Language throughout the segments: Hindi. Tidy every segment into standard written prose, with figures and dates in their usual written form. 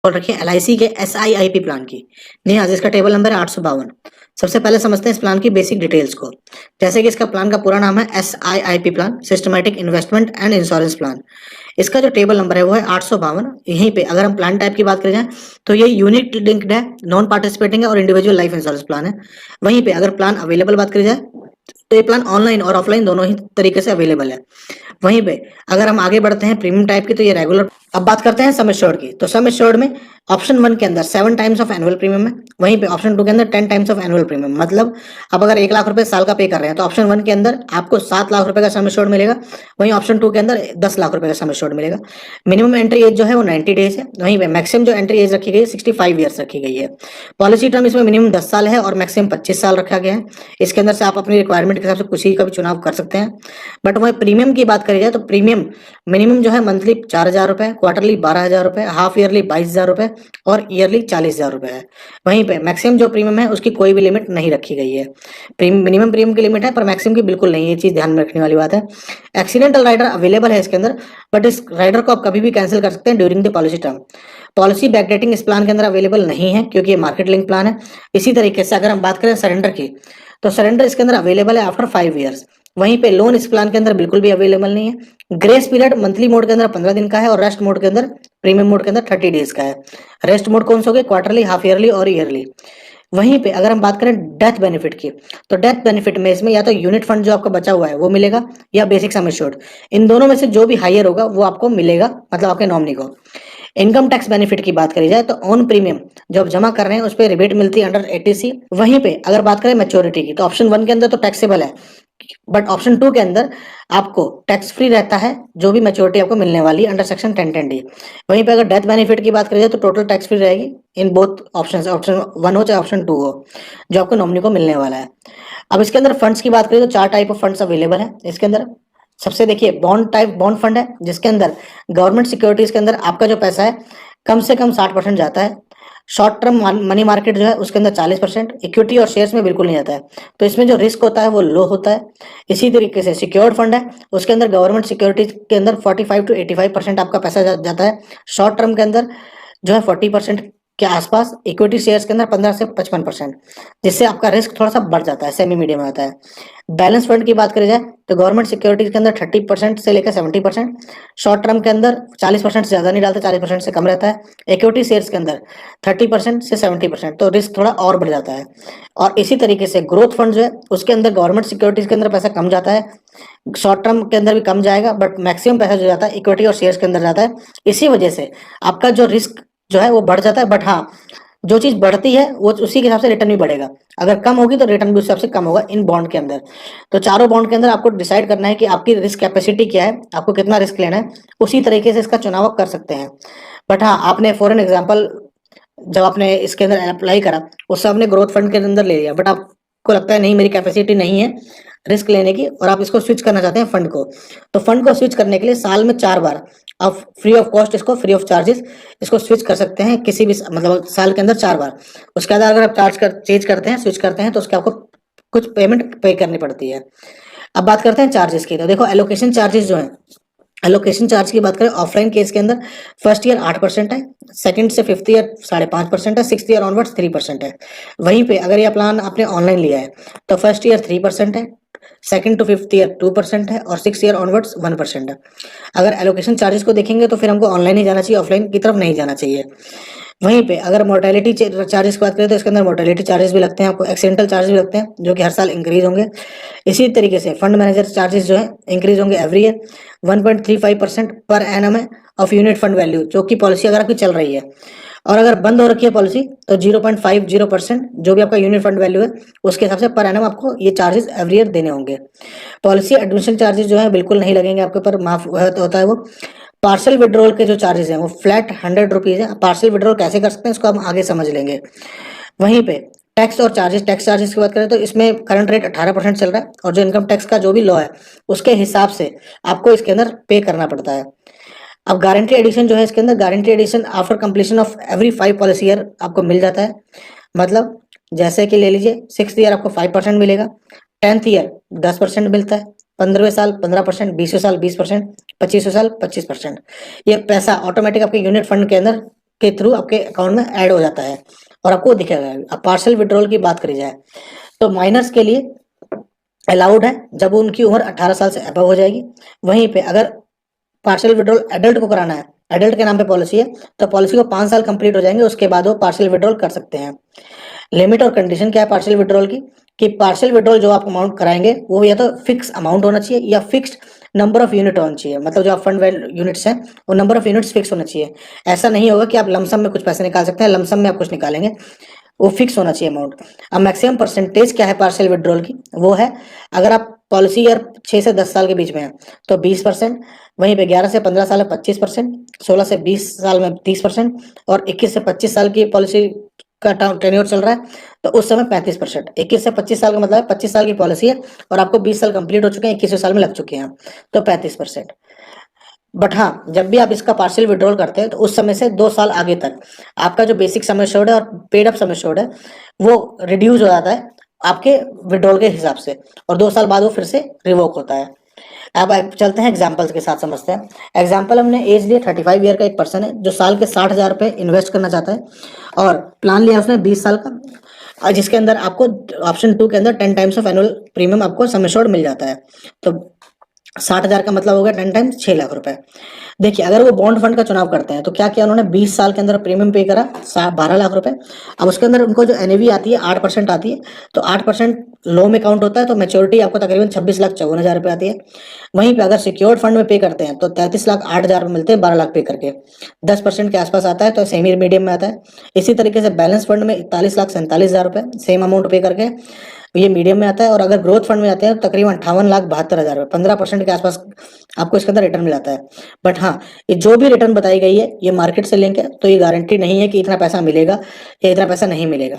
बोल रखी है LIC के SIIP प्लान की। जी हाँ, जिसका टेबल नंबर है 852। सबसे पहले समझते हैं इस प्लान की बेसिक डिटेल्स को। जैसे कि इसका प्लान का पूरा नाम है SIIP plan, systematic investment and insurance plan. इसका जो टेबल नंबर है वो है 852। यहीं पे अगर हम प्लान टाइप की बात करें जाए तो ये यूनिट लिंक्ड है, नॉन पार्टिसिपेटिंग है और इंडिविजुअल लाइफ इंश्योरेंस प्लान है। वहीं पे अगर प्लान अवेलेबल बात करी जाए तो ये प्लान ऑनलाइन और ऑफलाइन दोनों ही तरीके से अवेलेबल है। वहीं पे अगर हम आगे बढ़ते हैं प्रीमियम टाइप की तो ये रेगुलर। अब बात करते हैं सम एश्योर्ड की। तो सम एश्योर्ड में ऑप्शन 1 के अंदर 7 टाइम्स ऑफ एनुअल प्रीमियम है। वहीं पे ऑप्शन 2 के अंदर 10 टाइम्स ऑफ एनुअल प्रीमियम। मतलब अब अगर 1 लाख रुपए साल का पे कर रहे हैं तो ऑप्शन 1 के अंदर आपको 7 लाख रुपए का सम एश्योर्ड मिलेगा। वहीं ऑप्शन 2 के अंदर 10 लाख रुपए का सम एश्योर्ड मिलेगा। मिनिमम एंट्री एज जो है वो 90 डेज है। वहीं पे मैक्सिमम जो एंट्री एज रखी गई है 65 ईयर्स रखी गई है। पॉलिसी टर्म इसमें मिनिमम 10 साल है और मैक्सिमम 25 साल रखा गया है। इसके अंदर से आप अपनी रिक्वायरमेंट के हिसाब से किसी का भी चुनाव कर सकते हैं। बट वही प्रीमियम की बात करी जाए तो प्रीमियम मिनिमम जो है मंथली 4,000 रुपए, क्वार्टरली 12,000 रुपए, हाफ ईयरली 22,000 रुपए और ईयरली 40,000 रुपए है। वहीं पे मैक्सिमम जो प्रीमियम है उसकी कोई भी लिमिट नहीं रखी गई है। मिनिमम प्रीमियम की लिमिट है पर मैक्सिमम की बिल्कुल नहीं है। ये चीज ध्यान में रखने वाली बात है। एक्सीडेंटल राइडर अवेलेबल है इसके अंदर, बट इस राइडर को आप कभी भी कैंसिल कर सकते हैं during the policy term. Policy backdating इस प्लान के अंदर अवेलेबल नहीं है क्योंकि ये मार्केट लिंक प्लान है। इसी तरीके से अगर हम बात करें सरेंडर की तो सरेंडर इसके अंदर अवेलेबल है आफ्टर 5 ईयर्स। वहीं पे लोन इस प्लान के अंदर बिल्कुल भी अवेलेबल नहीं है। ग्रेस पीरियड मंथली मोड के अंदर 15 दिन का है और रेस्ट मोड के अंदर प्रीमियम मोड के अंदर 30 डेज का है। रेस्ट मोड कौन सा हो गया? क्वार्टरली, हाफ ईयरली और ईयरली। वहीं पे अगर हम बात करें डेथ बेनिफिट की तो डेथ बेनिफिट में इसमें या तो यूनिट फंड जो आपका बचा हुआ है वो मिलेगा या बेसिक सम एश्योर्ड। इन दोनों में से जो भी हाईयर होगा वो आपको मिलेगा, मतलब आपके नॉमिनी को। इनकम टैक्स बेनिफिट की बात करी जाए तो ऑन प्रीमियम जो आप जमा कर रहे हैं उस पर रिबेट मिलती है अंडर 80C। वहीं पे अगर बात करें मैच्योरिटी की तो ऑप्शन 1 के अंदर तो टैक्सेबल है, बट ऑप्शन 2 के अंदर आपको टैक्स फ्री रहता है जो भी मैच्योरिटी आपको मिलने वाली है अंडर सेक्शन 1010D। वहीं पे अगर डेथ बेनिफिट की बात करी जाए तो टोटल टैक्स फ्री रहेगी इन बोथ ऑप्शन, ऑप्शन 1 हो चाहे ऑप्शन 2 हो, जो आपको नॉमिनी को मिलने वाला है। अब इसके अंदर फंड्स की बात करें तो 4 टाइप ऑफ फंड्स अवेलेबल है इसके अंदर। सबसे देखिए बॉन्ड टाइप बॉन्ड फंड है जिसके अंदर गवर्नमेंट सिक्योरिटीज के अंदर आपका जो पैसा है कम से कम 60% जाता है। शॉर्ट टर्म मनी मार्केट जो है उसके अंदर 40%, इक्विटी और शेयर्स में बिल्कुल नहीं जाता है। तो इसमें जो रिस्क होता है वो लो होता है। इसी तरीके से सिक्योर्ड फंड है उसके अंदर गवर्नमेंट सिक्योरिटीज के अंदर 45 to 85% आपका पैसा जाता है। शॉर्ट टर्म के अंदर जो है 40% के आसपास, इक्विटी शेयर्स के अंदर 15 से 55%, जिससे आपका रिस्क थोड़ा सा बढ़ जाता है, सेमी मीडियम आता है। बैलेंस फंड की बात करी जाए तो गवर्नमेंट सिक्योरिटीज के अंदर 30% से लेकर 70%, शॉर्ट टर्म के अंदर 40% से ज्यादा नहीं डालते, 40% से कम रहता है। इक्विटी शेयर्स के अंदर 30% से 70%, तो रिस्क थोड़ा और बढ़ जाता है। और इसी तरीके से ग्रोथ फंड जो है उसके अंदर गवर्नमेंट सिक्योरिटीज के अंदर पैसा कम जाता है, शॉर्ट टर्म के अंदर भी कम जाएगा, बट मैक्सिमम पैसा जो जाता है इक्विटी और शेयर्स के अंदर जाता है। इसी वजह से आपका जो रिस्क जो है वो बढ़ जाता है। बट हाँ, जो चीज बढ़ती है वो उसी के हिसाब से रिटर्न भी बढ़ेगा। अगर कम होगी तो रिटर्न भी उस हिसाब से कम होगा इन बॉन्ड के अंदर। तो चारों बॉन्ड के अंदर आपको डिसाइड करना है कि आपकी रिस्क कैपेसिटी क्या है, आपको कितना रिस्क लेना है, उसी तरीके से इसका चुनाव कर सकते हैं। बट हाँ, आपने फॉर एन एग्जाम्पल जब आपने इसके अंदर अप्लाई करा उस समय आपने ग्रोथ फंड के अंदर ले लिया, बट आपको लगता है नहीं मेरी कैपेसिटी नहीं है रिस्क लेने की और आप इसको स्विच करना चाहते हैं फंड को, तो फंड को स्विच करने के लिए साल में 4 बार आप फ्री ऑफ कॉस्ट, इसको फ्री ऑफ चार्जेस इसको स्विच कर सकते हैं किसी भी मतलब साल के अंदर 4 बार। उसके बाद अगर आप चेंज करते हैं, स्विच करते हैं तो उसके आपको कुछ पेमेंट पे करनी पड़ती है। अब बात करते हैं चार्जेस की। तो देखो एलोकेशन चार्जेस जो है, एलोकेशन चार्ज की बात करें ऑफलाइन केस के अंदर फर्स्ट ईयर 8% है, सेकंड से फिफ्थ ईयर 5.5% है, सिक्स ईयर ऑनवर्ड्स 3% है। वहीं पे अगर यह प्लान आपने ऑनलाइन लिया है तो फर्स्ट ईयर 3% है, सेकंड टू फिफ्थ ईयर 2% है और सिक्स ईयर ऑनवर्ड्स 1% है। अगर एलोकेशन चार्जेस को देखेंगे तो फिर हमको ऑनलाइन ही जाना चाहिए, ऑफलाइन की तरफ नहीं जाना चाहिए। वहीं पे अगर मोर्टेलिटी चार्जेस की बात करें तो इसके अंदर मोर्टेलिटी चार्जेस भी लगते हैं, आपको एक्सीडेंटल चार्जेस भी लगते हैं जो कि हर साल इंक्रीज होंगे। इसी तरीके से फंड मैनेजर चार्जेस जो है इंक्रीज होंगे एवरी ईयर। 1.35% पर एनम है ऑफ यूनिट फंड वैल्यू, जो कि पॉलिसी अगर आपकी चल रही है। और अगर बंद हो रखी है पॉलिसी तो 0.50% जो भी आपका यूनिट फंड वैल्यू है उसके हिसाब से पर एनम आपको ये चार्जेस एवरी ईयर देने होंगे। पॉलिसी एडमिशन चार्जेस जो है बिल्कुल नहीं लगेंगे आपके ऊपर, माफ होता है वो। पार्सल विड्रॉल के जो चार्जेस हैं वो फ्लैट 100 रुपीज है। पार्सल विड्रॉल कैसे कर सकते हैं इसको हम आगे समझ लेंगे। वहीं पे टैक्स और चार्जेस, टैक्स चार्जेस की बात करें तो इसमें करंट रेट 18% चल रहा है और जो इनकम टैक्स का जो भी लॉ है उसके हिसाब से आपको इसके अंदर पे करना पड़ता है। अब गारंटी एडिशन जो है इसके अंदर, guarantee addition after completion of every 5 policy year आपको मिल जाता है। मतलब जैसे कि ले लीजिए 6th ईयर आपको 5% मिलेगा, 10th ईयर 10% मिलता है, 15वें साल 15%, 20वें साल 20%, 25वें साल 25%। ये पैसा ऑटोमेटिक आपके यूनिट फंड के अंदर के थ्रू आपके अकाउंट में ऐड हो जाता है और आपको दिखेगा। अब पार्शियल विड्रॉल की बात करी जाए तो माइनर्स के लिए अलाउड है जब उनकी उम्र 18 साल से अबव हो जाएगी। वहीं पे अगर पार्शियल विड्रॉल एडल्ट को कराना है, एडल्ट के नाम पे पॉलिसी है, तो पॉलिसी को 5 साल कंप्लीट हो जाएंगे, उसके बाद वो पार्शियल विड्रॉल कर सकते हैं। लिमिट और कंडीशन क्या है पार्शियल विड्रॉल की, कि पार्शियल विड्रॉल जो आप अमाउंट कराएंगे वो या तो फिक्स अमाउंट होना चाहिए या फिक्स्ड नंबर ऑफ यूनिट होना चाहिए। मतलब जो आप फंड यूनिट्स हैं वो नंबर ऑफ यूनिट्स फिक्स होना चाहिए। ऐसा नहीं होगा कि आप लमसम में कुछ पैसे निकाल सकते हैं, लमसम में आप कुछ निकालेंगे, वो फिक्स होना चाहिए अमाउंट। अब मैक्सिमम परसेंटेज क्या है पार्शियल विड्रॉल की, वो है अगर आप पॉलिसी ईयर 6 से 10 साल के बीच में है तो 20%, वहीं पे 11 से 15 साल में 25%, 16 से 20 साल में 30% और 21 से 25 साल की पॉलिसी का टेन्योर चल रहा है तो उस समय 35%। 21 से 25 साल का मतलब है 25 साल की पॉलिसी है और आपको 20 साल कंप्लीट हो चुके हैं, 21वें साल में लग चुके हैं तो 35%। बट हाँ, जब भी आप इसका पार्शियल विड्रॉल करते हैं तो उस समय से 2 साल आगे तक आपका जो बेसिक सम एश्योर्ड है और पेड अप सम एश्योर्ड है वो रिड्यूस हो जाता है आपके विड्रॉल के हिसाब से, और 2 साल बाद वो फिर से रिवोक होता है। अब चलते हैं एग्जाम्पल्स के साथ, समझते हैं। एग्जाम्पल हमने एज लिए 35 ईयर का एक पर्सन है जो साल के 60,000 रुपये इन्वेस्ट करना चाहता है और प्लान लिया उसने 20 साल का, और जिसके अंदर आपको ऑप्शन 2 के अंदर 10 टाइम्स ऑफ एनुअल प्रीमियम आपको सम एश्योर्ड मिल जाता है। तो 60,000 का मतलब हो गया 10 टाइम्स 6 लाख रुपए। देखिए अगर वो बॉन्ड फंड का चुनाव करते हैं तो क्या किया उन्होंने, 20 साल के अंदर प्रीमियम पे करा 12 लाख रुपए। अब उसके अंदर उनको जो एनएवी आती है 8% आती है, तो 8% लो में काउंट होता है, तो मेच्योरिटी आपको तकरीबन 26,54,000 रुपये आती है। वहीं पे अगर सिक्योर्ड फंड में पे करते हैं तो 33,08,000 मिलते हैं 12 लाख पे करके, 10% के आसपास आता है, तो सेमी मीडियम में आता है। इसी तरीके से बैलेंस फंड में 41,47,000 रुपये सेम अमाउंट पे करके ये मीडियम में आता है। और अगर ग्रोथ फंड में आते हैं तो तकरीबन 58,72,000 रुपये, 15% के आसपास आपको इसके अंदर रिटर्न मिल जाता है। बट हाँ, ये जो भी रिटर्न बताई गई है ये मार्केट से लिंक है, तो ये गारंटी नहीं है कि इतना पैसा मिलेगा या इतना पैसा नहीं मिलेगा।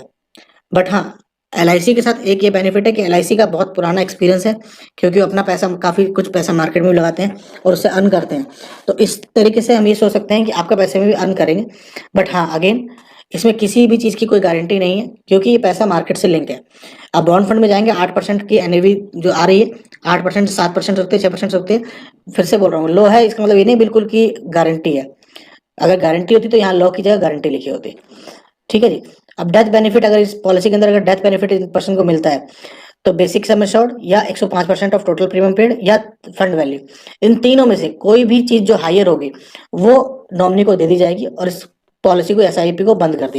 बट हाँ, LIC के साथ एक ये बेनिफिट है कि LIC का बहुत पुराना एक्सपीरियंस है, क्योंकि वो अपना पैसा काफ़ी कुछ पैसा मार्केट में भी लगाते हैं और उससे अर्न करते हैं। तो इस तरीके से हम ये सोच सकते हैं कि आपका पैसे में भी अर्न करेंगे। बट हाँ, अगेन इसमें किसी भी चीज़ की कोई गारंटी नहीं है, क्योंकि ये पैसा मार्केट से लिंक है। अब बॉन्ड फंड में जाएंगे 8% की एनएवी जो आ रही है, 8% 7% रखते हैं, 6% रखते हैं। फिर से बोल रहा हूँ, लो है इसका मतलब ये नहीं बिल्कुल की गारंटी है। अगर गारंटी होती तो यहाँ लो की जगह गारंटी लिखी होती। ठीक है जी। अब डेथ बेनिफिट, अगर इस पॉलिसी के अंदर अगर डेथ बेनिफिट इस पर्सन को मिलता है तो बेसिक सम एश्योर्ड या 105% ऑफ टोटल प्रीमियम पेड या फंड वैल्यू, इन तीनों में से कोई भी चीज जो हायर होगी वो नॉमिनी को दे दी जाएगी और इस पॉलिसी को SIP को बंद कर दिया